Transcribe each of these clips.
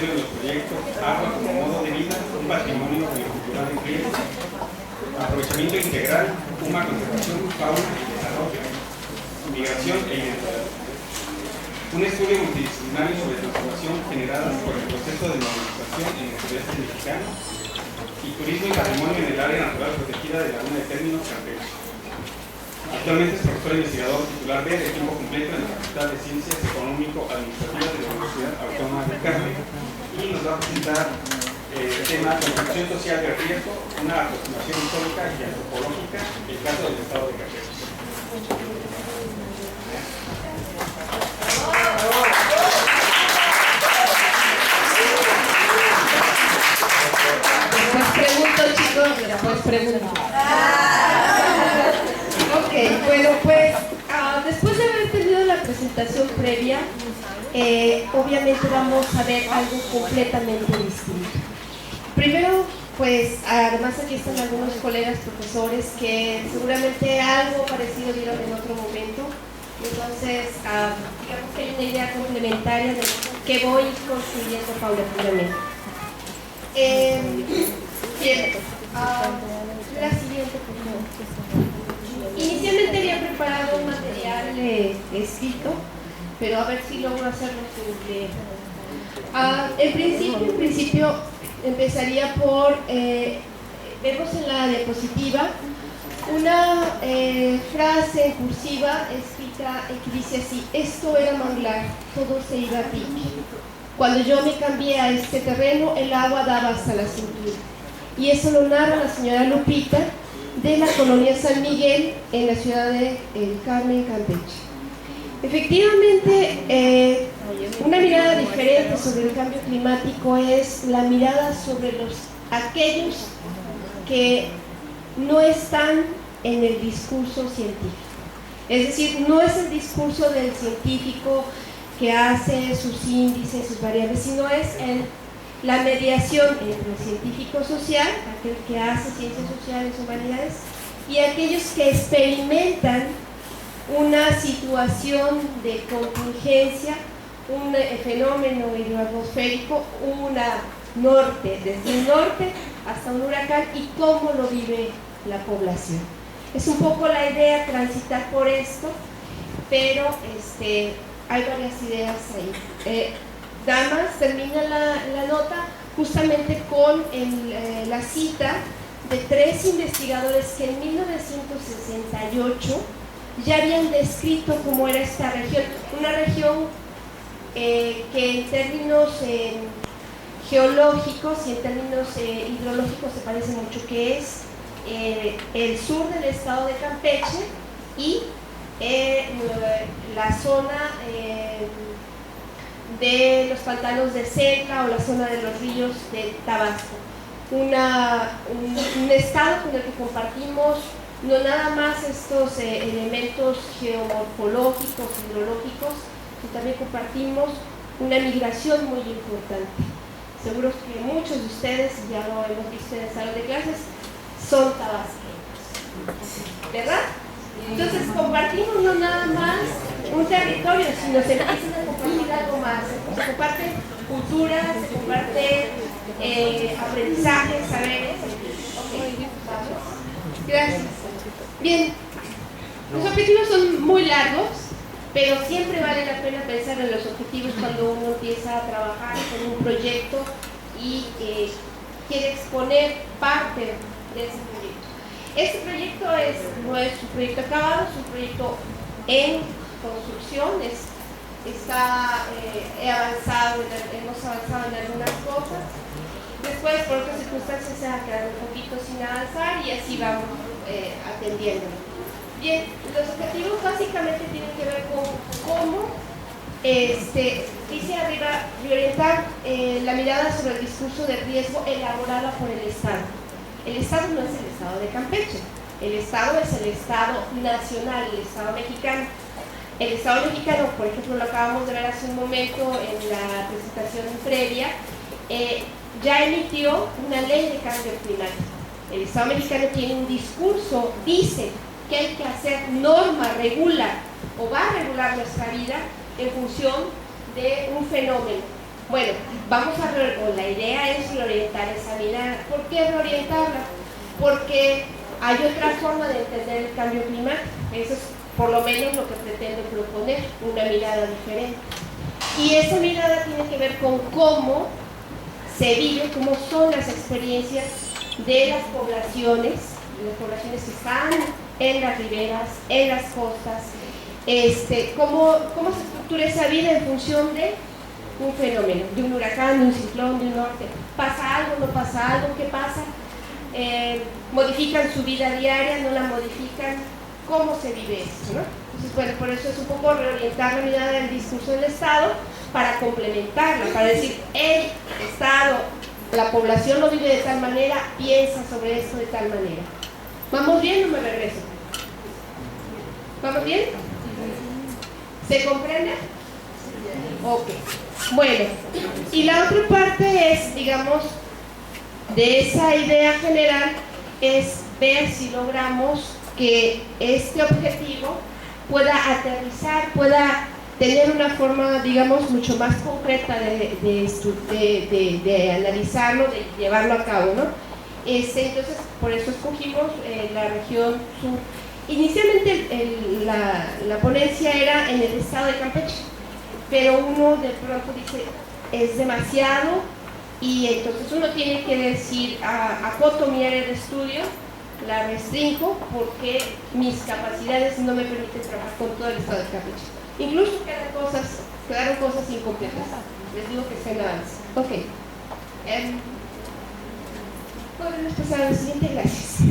participación en los proyectos Agua como modo de vida, un patrimonio biocultural en riesgo, aprovechamiento integral, Puma, conservación, fauna y desarrollo, migración e identidad. Un estudio multidisciplinario sobre transformación generadas por el proceso de normalización en el sureste mexicano y turismo y patrimonio en el área natural protegida de Laguna de Términos, Campeche. Actualmente es profesor investigador titular B de tiempo completo en la Facultad de Ciencias Económico-Administrativas de la Universidad Autónoma de Carmen y nos va a presentar el tema Construcción Social de Riesgo, una aproximación histórica y antropológica del caso del Estado de Campeche. Pues pregunto, chicos, pues pregunto. Ok, bueno, pues después de haber tenido la presentación previa, obviamente vamos a ver algo completamente distinto. Primero, pues además aquí están algunos colegas profesores que seguramente algo parecido vieron en otro momento. Entonces, digamos que hay una idea complementaria de que voy construyendo paulatinamente. Bien, la siguiente, por favor. Inicialmente había preparado un material escrito, pero a ver si logro hacerlo sin leer. En principio empezaría por, vemos en la diapositiva una frase en cursiva escrita que dice así: esto era manglar, todo se iba a pique. Cuando yo me cambié a este terreno, el agua daba hasta la cintura. Y eso lo narra la señora Lupita de la colonia San Miguel en la ciudad de Carmen, Campeche. Efectivamente, una mirada diferente sobre el cambio climático es la mirada sobre aquellos que no están en el discurso científico. Es decir, no es el discurso del científico que hace sus índices, sus variables, sino es la mediación entre el científico social, aquel que hace ciencias sociales, humanidades, y aquellos que experimentan una situación de contingencia, un fenómeno hidroatmosférico, desde el norte hasta un huracán, y cómo lo vive la población. Es un poco la idea transitar por esto, pero hay varias ideas ahí. Damas, termina la nota justamente con la cita de 3 investigadores que en 1968 ya habían descrito cómo era esta región, una región que en términos geológicos y en términos hidrológicos se parece mucho, que es el sur del estado de Campeche y la zona de los pantanos de Seca o la zona de los ríos de Tabasco. Un estado con el que compartimos no nada más estos elementos geomorfológicos, hidrológicos, sino también compartimos una migración muy importante. Seguro que muchos de ustedes, ya lo hemos visto en el salón de clases, son tabasqueños, ¿verdad? Entonces compartimos no nada más un territorio, sino se empiezan a compartir algo más. Se comparten culturas, se comparten aprendizajes, saberes. Okay, vamos. Gracias. Bien, los objetivos son muy largos, pero siempre vale la pena pensar en los objetivos cuando uno empieza a trabajar con un proyecto y quiere exponer parte de ese proyecto. Este proyecto no es un proyecto acabado, es un proyecto en construcción, hemos avanzado en algunas cosas. Después, por otras circunstancias, se ha quedado un poquito sin avanzar y así vamos atendiendo. Bien, los objetivos básicamente tienen que ver con cómo, dice arriba, reorientar la mirada sobre el discurso de riesgo elaborada por el Estado. El Estado no es el Estado de Campeche, el Estado es el Estado nacional, el Estado mexicano. El Estado mexicano, por ejemplo, lo acabamos de ver hace un momento en la presentación previa, ya emitió una ley de cambio climático. El Estado mexicano tiene un discurso, dice que hay que hacer norma, regula o va a regular nuestra vida en función de un fenómeno. Bueno, o la idea es reorientar esa mirada. ¿Por qué reorientarla? Porque hay otra forma de entender el cambio climático. Eso es por lo menos lo que pretendo proponer, una mirada diferente. Y esa mirada tiene que ver con cómo se vive, cómo son las experiencias de las poblaciones que están en las riberas, en las costas, cómo se estructura esa vida en función de un fenómeno, de un huracán, de un ciclón, de un norte. ¿Pasa algo, no pasa algo? ¿Qué pasa? ¿Modifican su vida diaria? ¿No la modifican? ¿Cómo se vive esto, no? Entonces, bueno, por eso es un poco reorientar la mirada del discurso del Estado para complementarla, para decir, el Estado, la población lo vive de tal manera, piensa sobre esto de tal manera. ¿Vamos bien o me regreso? ¿Vamos bien? ¿Se comprende? Ok. Bueno, y la otra parte es, digamos, de esa idea general, es ver si logramos que este objetivo pueda aterrizar, pueda tener una forma, digamos, mucho más concreta de analizarlo, de llevarlo a cabo, ¿no? Entonces, por eso escogimos la región sur. Inicialmente la ponencia era en el estado de Campeche, pero uno de pronto dice, es demasiado, y entonces uno tiene que decir, acoto mi área de estudio, la restringo porque mis capacidades no me permiten trabajar con todo el estado de Campeche. Incluso quedaron cosas incompletas. Les digo que está en avance. Ok. Podemos pasar a la siguiente, gracias.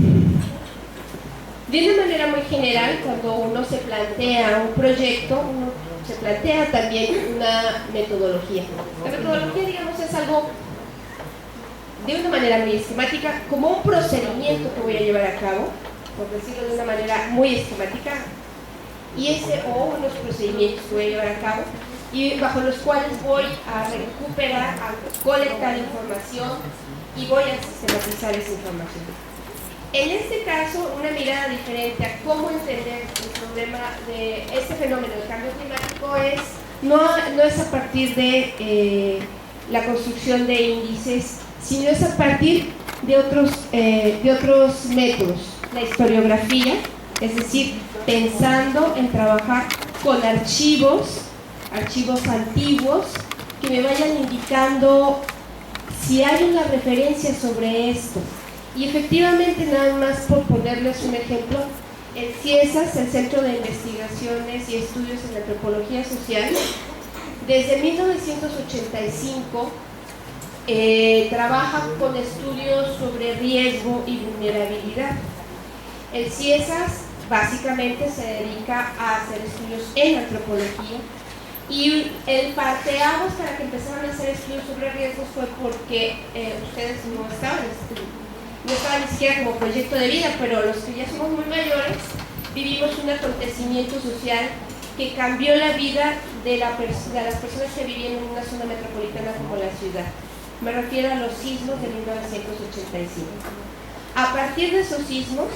De una manera muy general, cuando uno se plantea un proyecto, uno se plantea también una metodología. La metodología, digamos, es algo de una manera muy esquemática, como un procedimiento que voy a llevar a cabo, por decirlo de una manera muy esquemática, o unos procedimientos que voy a llevar a cabo, y bajo los cuales voy a recuperar, a colectar información y voy a sistematizar esa información. En este caso, una mirada diferente a cómo entender el problema de este fenómeno del cambio climático no es a partir de la construcción de índices, sino es a partir de otros métodos. La historiografía, es decir, pensando en trabajar con archivos antiguos que me vayan indicando si hay una referencia sobre esto. Y efectivamente, nada más por ponerles un ejemplo, el CIESAS, el Centro de Investigaciones y Estudios en Antropología Social, desde 1985 trabaja con estudios sobre riesgo y vulnerabilidad. El CIESAS básicamente se dedica a hacer estudios en antropología, y el parteaguas para que empezaran a hacer estudios sobre riesgos fue porque ustedes no estaban ni siquiera como proyecto de vida, pero los que ya somos muy mayores vivimos un acontecimiento social que cambió la vida de las personas que vivían en una zona metropolitana como la ciudad. Me refiero a los sismos de 1985. A partir de esos sismos,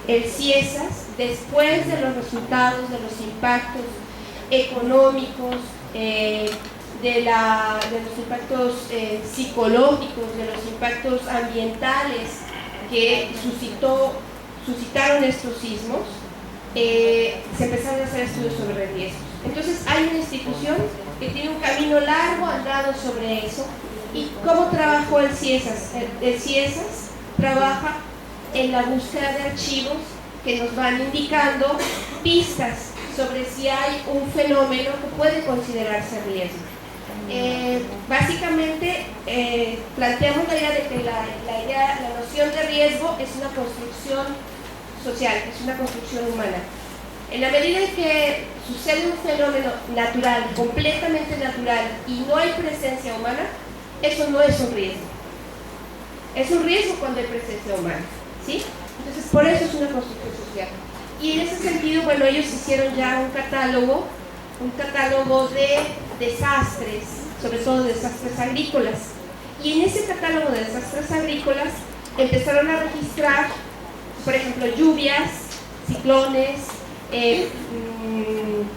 el CIESAS, después de los resultados de los impactos económicos, de los impactos psicológicos, de los impactos ambientales que suscitaron estos sismos, se empezaron a hacer estudios sobre riesgos. Entonces hay una institución que tiene un camino largo andado sobre eso. ¿Y cómo trabajó el CIESAS? El CIESAS trabaja en la búsqueda de archivos que nos van indicando pistas sobre si hay un fenómeno que puede considerarse riesgo. Básicamente planteamos la idea de que la noción de riesgo es una construcción social, es una construcción humana. En la medida en que sucede un fenómeno natural, completamente natural, y no hay presencia humana, eso no es un riesgo. Es un riesgo cuando hay presencia humana, ¿sí? Entonces, por eso es una construcción social. Y en ese sentido, bueno, ellos hicieron ya un catálogo de desastres, sobre todo de desastres agrícolas. Y en ese catálogo de desastres agrícolas empezaron a registrar, por ejemplo, lluvias, ciclones,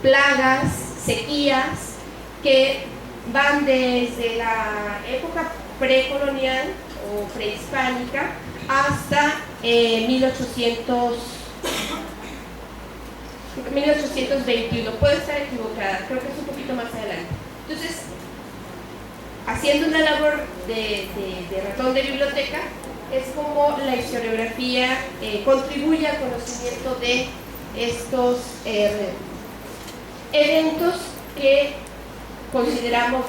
plagas, sequías, que van desde la época precolonial o prehispánica hasta 1821. Puedo estar equivocada, creo que es un poquito más adelante. Entonces, haciendo una labor de ratón de biblioteca, es como la historiografía contribuye al conocimiento de estos eventos que consideramos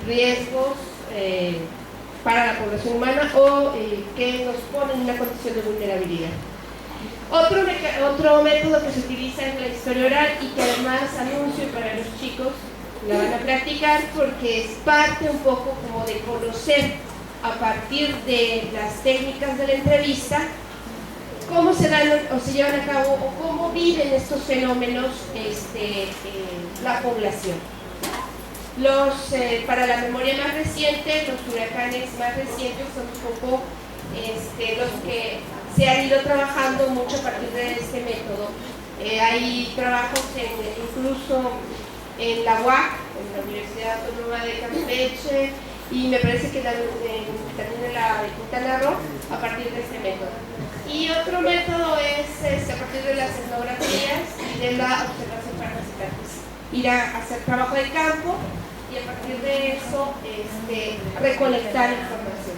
riesgos para la población humana o que nos ponen en una condición de vulnerabilidad. Otro método que se utiliza en la historia oral y que además anuncio para los chicos, la van a practicar porque es parte un poco como de conocer a partir de las técnicas de la entrevista cómo se dan o se llevan a cabo o cómo viven estos fenómenos la población. Para la memoria más reciente, los huracanes más recientes son un poco los que se han ido trabajando mucho a partir de este método. Hay trabajos incluso en la UAC, en la Universidad Autónoma de Campeche, y me parece que también en la de Quintana Roo, a partir de este método. Y otro método es a partir de las etnografías y de la observación parasitária. Ir a hacer trabajo de campo y a partir de eso recolectar información.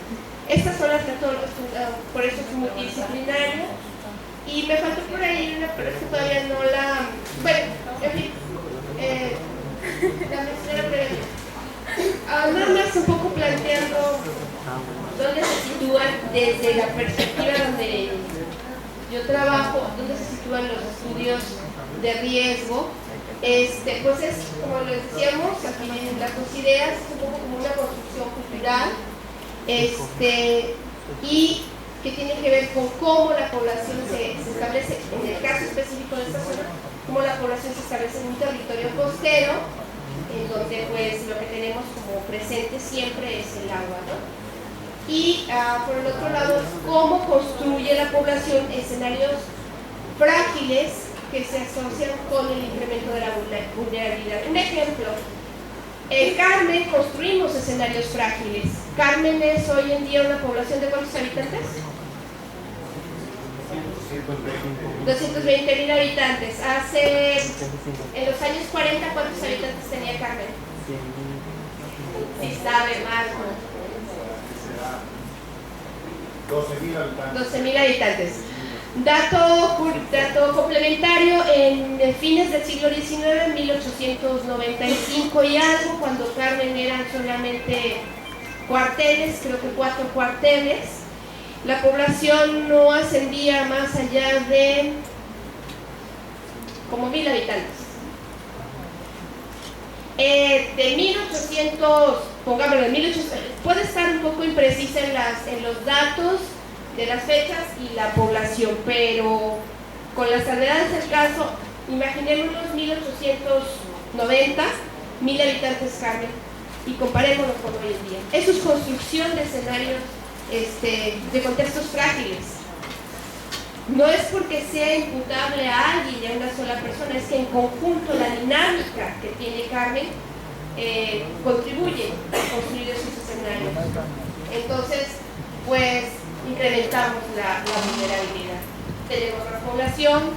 Estas son las metodologías, por eso es multidisciplinario. Y me faltó por ahí una, pero es que todavía no la... Bueno, en fin, la mencioné brevemente. Nada más un poco planteando dónde se sitúan desde la perspectiva donde yo trabajo, dónde se sitúan los estudios de riesgo. Pues es, como les decíamos, aquí vienen las dos ideas, es un poco como una construcción cultural, y que tiene que ver con cómo la población se establece, en el caso específico de esta zona, cómo la población se establece en un territorio costero, en donde pues lo que tenemos como presente siempre es el agua, ¿no? Y por el otro lado, cómo construye la población escenarios frágiles que se asocian con el incremento de la vulnerabilidad. Un ejemplo, en Carmen construimos escenarios frágiles. Carmen es hoy en día una población de ¿cuántos habitantes? 220,000 habitantes. En los años 40, ¿cuántos habitantes tenía Carmen? Si sabe, Marco. 12,000 habitantes. 12,000 habitantes. Dato complementario, en fines del siglo XIX, 1895 y algo, cuando Carmen eran solamente cuarteles, creo que 4 cuarteles, la población no ascendía más allá de como 1,000 habitantes. De 1800, pongámoslo, de 1800, puede estar un poco imprecisa en los datos de las fechas y la población, pero con las salvedades del caso, imaginémonos 1890, 1,000 habitantes Carmen, y comparémonos con hoy en día. Eso es construcción de escenarios de contextos frágiles. No es porque sea imputable a alguien y a una sola persona, es que en conjunto la dinámica que tiene Carmen contribuye a construir esos escenarios. Entonces, pues incrementamos la vulnerabilidad. Tenemos una población,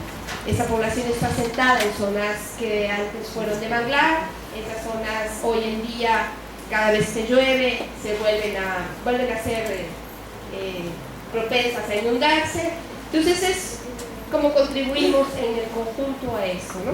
esa población está asentada en zonas que antes fueron de manglar, esas zonas hoy en día, cada vez que llueve, se vuelven a ser propensas a inundarse. Entonces es como contribuimos en el conjunto a eso, ¿no?